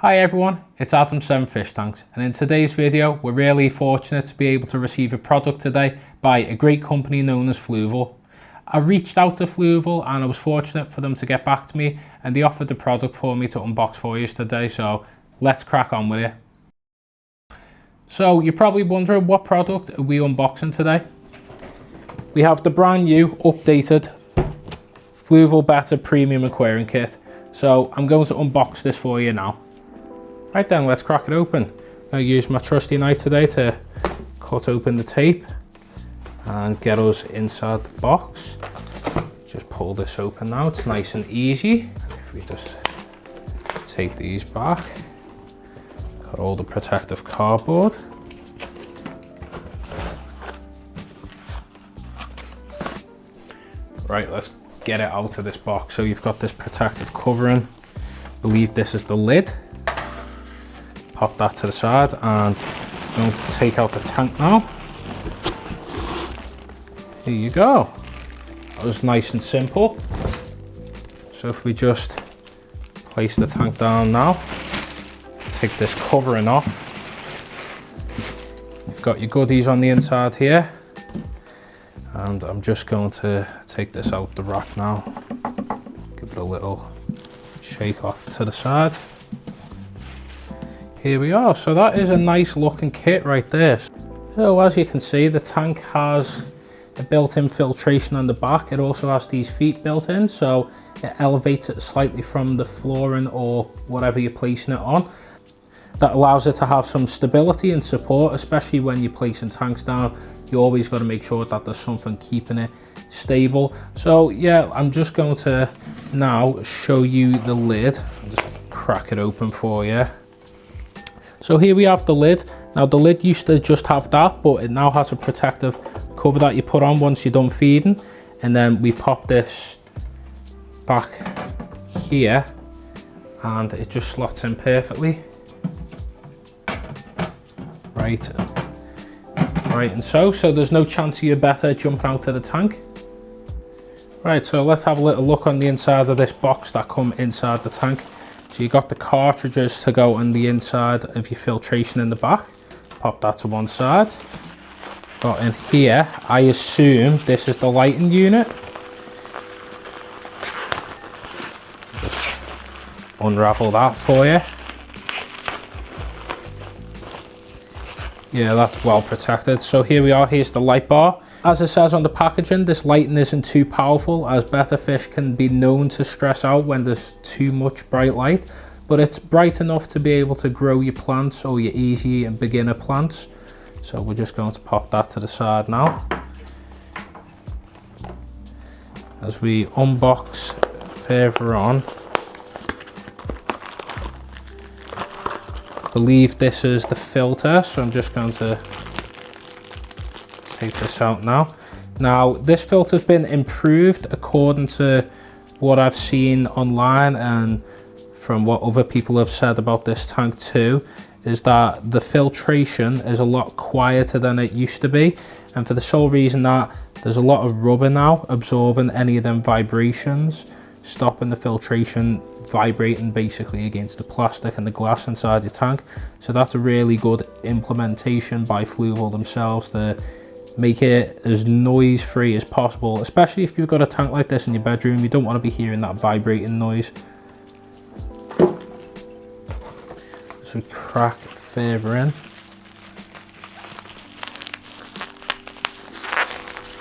Hi everyone, it's Adam 7 Fish Tanks, and in today's video we're really fortunate to be able to receive a product today by a great company known as Fluval. I reached out to Fluval and I was fortunate for them to get back to me, and they offered the product for me to unbox for you today, so let's crack on with it. So you're probably wondering, what product are we unboxing today? We have the brand new updated Fluval Betta Premium Aquarium Kit, so I'm going to unbox this for you now. Right then, let's crack it open. I'm going to use my trusty knife today to cut open the tape and get us inside the box. Just pull this open now, it's nice and easy. If we just take these back, got all the protective cardboard. Right, let's get it out of this box. So you've got this protective covering. I believe this is the lid. Pop that to the side, and I'm going to take out the tank now. Here you go. That was nice and simple. So if we just place the tank down now, take this covering off. You've got your goodies on the inside here, and I'm just going to take this out the rack now. Give it a little shake off to the side. Here we are. So that is a nice looking kit right there. So as you can see, the tank has a built-in filtration on the back. It also has these feet built in, so it elevates it slightly from the flooring or whatever you're placing it on. That allows it to have some stability and support, especially when you're placing tanks down. You always got to make sure that there's something keeping it stable. So yeah, I'm just going to now show you the lid. I'll just crack it open for you. So here we have the lid. Now the lid used to just have that, but it now has a protective cover that you put on once you're done feeding. And then we pop this back here and it just slots in perfectly. Right, and so there's no chance of your Betta jumping out of the tank. Right, so let's have a little look on the inside of this box that come inside the tank. So you got the cartridges to go on the inside of your filtration in the back. Pop that to one side. Got in here, I assume this is the lighting unit. Just unravel that for you. Yeah, that's well protected. So here we are, here's the light bar. As it says on the packaging, this lighting isn't too powerful, as Betta fish can be known to stress out when there's too much bright light, but it's bright enough to be able to grow your plants or your easy and beginner plants. So we're just going to pop that to the side now. As we unbox further on, I believe this is the filter, so I'm just going to take this out now. Now this filter's been improved according to what I've seen online and from what other people have said about this tank too, is that the filtration is a lot quieter than it used to be, and for the sole reason that there's a lot of rubber now absorbing any of them vibrations, stopping the filtration vibrating basically against the plastic and the glass inside your tank. So that's a really good implementation by Fluval themselves to make it as noise free as possible, especially if you've got a tank like this in your bedroom. You don't want to be hearing that vibrating noise. So crack further in.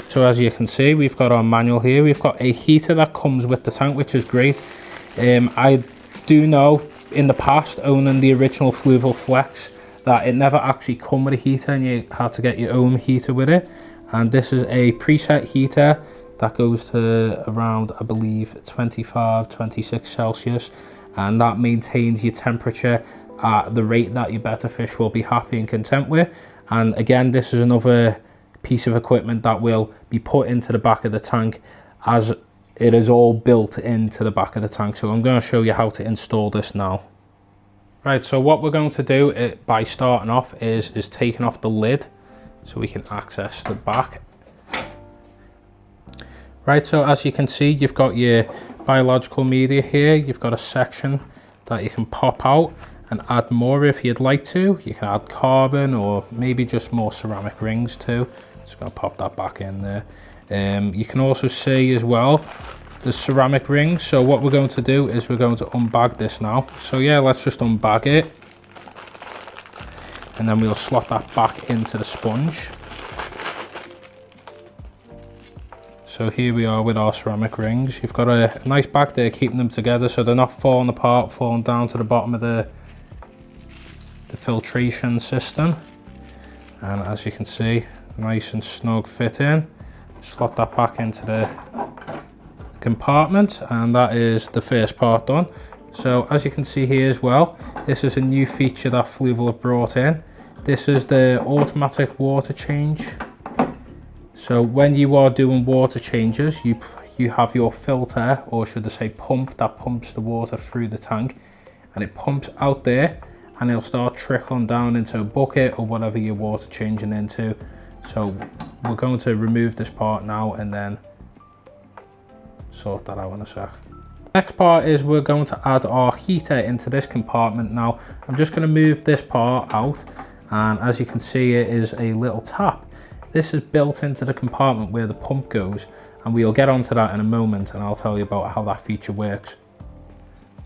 So as you can see, we've got our manual here. We've got a heater that comes with the tank, which is great. I do know in the past, owning the original Fluval Flex, that it never actually come with a heater and you had to get your own heater with it. And this is a preset heater that goes to around, I believe, 25, 26 Celsius. And that maintains your temperature at the rate that your Betta fish will be happy and content with. And again, this is another piece of equipment that will be put into the back of the tank, as it is all built into the back of the tank. So I'm going to show you how to install this now. Right, so what we're going to do by starting off is taking off the lid so we can access the back. Right, so as you can see, you've got your biological media here. You've got a section that you can pop out, and add more if you'd like to. You can add carbon or maybe just more ceramic rings too. Just gonna pop that back in there. You can also see as well the ceramic rings. So what we're going to do is we're going to unbag this now. So yeah, let's just unbag it. And then we'll slot that back into the sponge. So here we are with our ceramic rings. You've got a nice bag there keeping them together so they're not falling apart, falling down to the bottom of the filtration system. And as you can see, nice and snug fit in. Slot that back into the compartment, and that is the first part done. So as you can see here as well, this is a new feature that Fluval have brought in. This is the automatic water change. So when you are doing water changes, you have your filter, or should I say pump, that pumps the water through the tank, and it pumps out there and it'll start trickling down into a bucket or whatever you're water changing into. So we're going to remove this part now and then sort that out in a sec. Next part is we're going to add our heater into this compartment. Now I'm just going to move this part out, and as you can see it is a little tap. This is built into the compartment where the pump goes, and we'll get onto that in a moment and I'll tell you about how that feature works.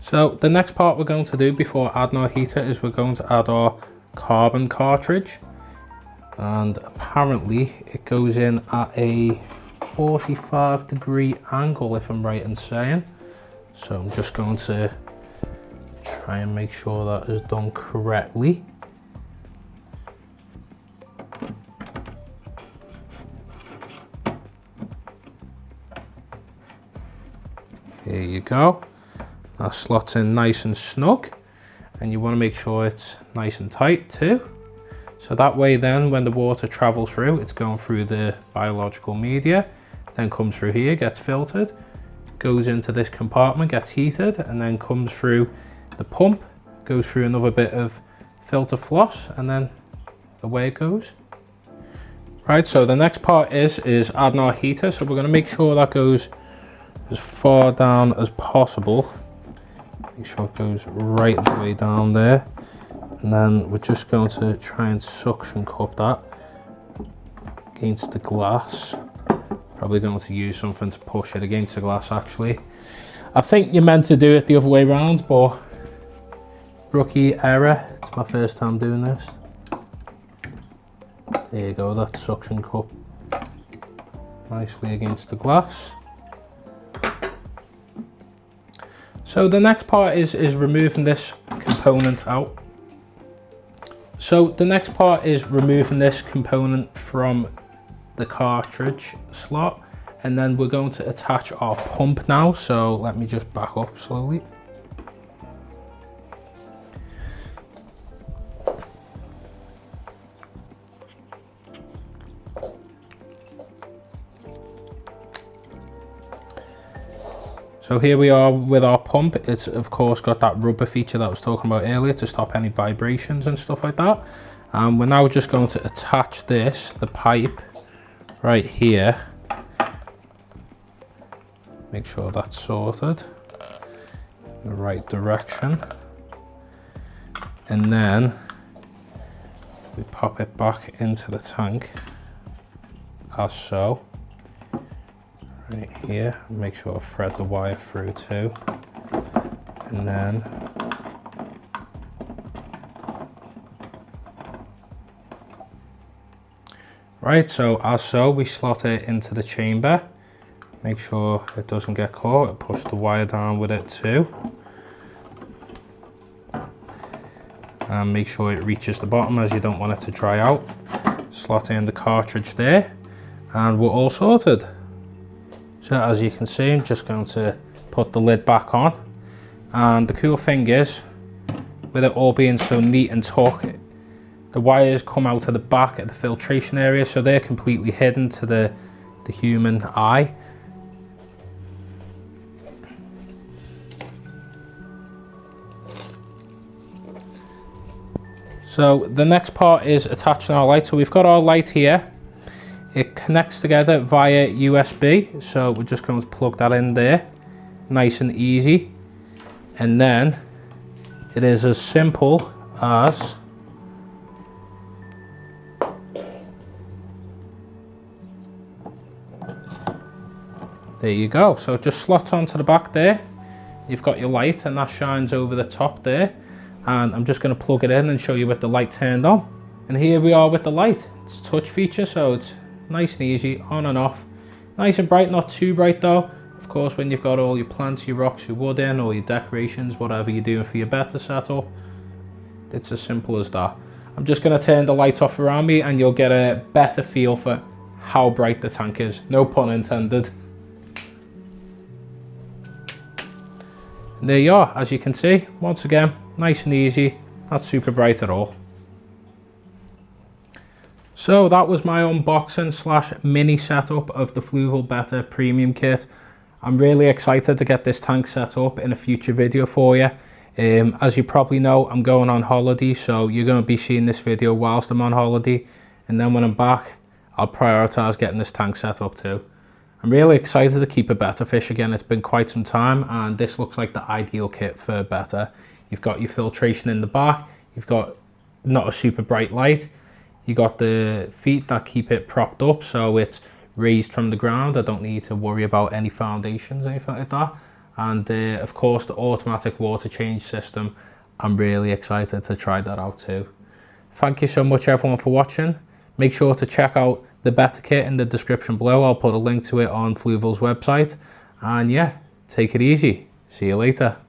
So the next part we're going to do before adding our heater is we're going to add our carbon cartridge, and apparently it goes in at a 45-degree angle if I'm right in saying. So I'm just going to try and make sure that is done correctly. There you go. That slots in nice and snug, and you want to make sure it's nice and tight too. So that way then when the water travels through, it's going through the biological media, then comes through here, gets filtered, goes into this compartment, gets heated, and then comes through the pump, goes through another bit of filter floss, and then away it goes. Right, so the next part is adding our heater. So we're going to make sure that goes as far down as possible. Make sure it goes right the way down there, and then we're just going to try and suction cup that against the glass. Probably going to use something to push it against the glass actually. I think you're meant to do it the other way around, but rookie error. It's my first time doing this. There you go, that suction cup nicely against the glass. So the next part is removing this component out. So the next part is removing this component from the cartridge slot, and then we're going to attach our pump now. So let me just back up slowly. So here we are with our pump. It's of course got that rubber feature that I was talking about earlier to stop any vibrations and stuff like that. And we're now just going to attach this, the pipe, right here. Make sure that's sorted in the right direction. And then we pop it back into the tank, as so. Right here, make sure I thread the wire through too, and then right, so as so we slot it into the chamber. Make sure it doesn't get caught. Push the wire down with it too, and make sure it reaches the bottom as you don't want it to dry out. Slot in the cartridge there, and we're all sorted. So as you can see, I'm just going to put the lid back on, and the cool thing is, with it all being so neat and tucked, the wires come out of the back at the filtration area, so they're completely hidden to the human eye. So the next part is attaching our light. So we've got our light here. It connects together via USB, so we're just going to plug that in there, nice and easy. And then It is as simple as there you go. So it just slots onto the back there. You've got your light and that shines over the top there. And I'm just going to plug it in and show you with the light turned on. And here we are with the light. It's a touch feature, so it's nice and easy, on and off. Nice and bright, not too bright though. Of course, when you've got all your plants, your rocks, your wood in, or your decorations, whatever you're doing for your Betta setup, it's as simple as that. I'm just going to turn the light off around me and you'll get a better feel for how bright the tank is. No pun intended. And there you are, as you can see, once again, nice and easy, not super bright at all. So that was my unboxing slash mini setup of the Fluval Betta Premium Kit. I'm really excited to get this tank set up in a future video for you. As you probably know, I'm going on holiday, so you're going to be seeing this video whilst I'm on holiday. And then when I'm back, I'll prioritise getting this tank set up too. I'm really excited to keep a Betta fish again. It's been quite some time, and this looks like the ideal kit for Betta. You've got your filtration in the back, you've got not a super bright light, you got the feet that keep it propped up so it's raised from the ground. I don't need to worry about any foundations or anything like that. And of course the automatic water change system. I'm really excited to try that out too. Thank you so much everyone for watching. Make sure to check out the Betta kit in the description below. I'll put a link to it on Fluval's website. And yeah, take it easy. See you later.